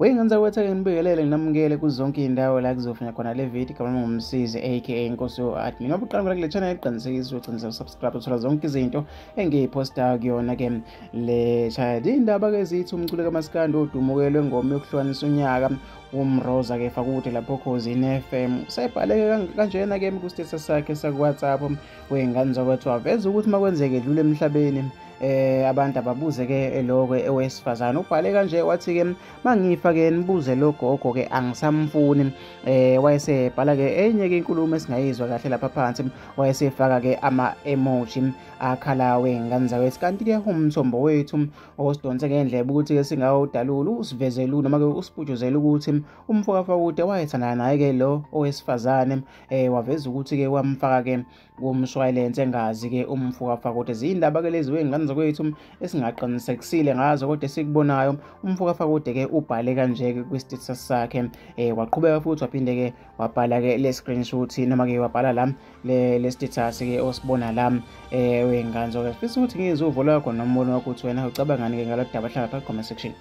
Wengenza ukuthi ke nibingelele nginamukele kuzonke indawo la kuzofuna khona le video kama ngumsizi aka Inkosi admin. Ngobuqala kule channel iqinisekise ucinisa usubscribe uthola zonke izinto engiyiposta kuyona ke le channel. Indaba ke zithi umculi kaMaskandi odumukelwe ngoma yokuhlukanisa unyaka umroza ke fakude lapho oKhoziniFm sayibhaleke kanjena ke ku status sakhe saku WhatsApp wengane zokuthi waveza ukuthi makwenzeke edlule emhlabeni abantu ababuze ke lokho owesifazane ubhale kanje wathi ke mangifa ke nibuze lo gogo ke angisamfuni wayesebhala ke enye ke inkulumo esingayizwa kahle lapha phansi wayesefaka ke ama emoji akhala wengane zawethu kanti ke umthombo wethu osidonse ngendlebe ukuthi ke singawudalula usivezele noma ke usiputshuzele ukuthi umfoka fakude wayethana naye ke lo owesifazane waveza ukuthi ke wamfaka ke kumshwalense engazi ke umfoka fakude zindaba ke lezi wengane zokwethu esingaqinisekisile ngazo kodwa sikubonayo umfoka fakude ke ubhale kanje ke kwi-status sakhe waqhubeka futhi waphinde ke wabhala ke le screenshot noma ke wabhala la le status ke osibona la wengane zokwethu bese ukuthi ngizuvo lakho nombono wakho uthi wena ucabangani ke ngalodaba hlala pha comment section.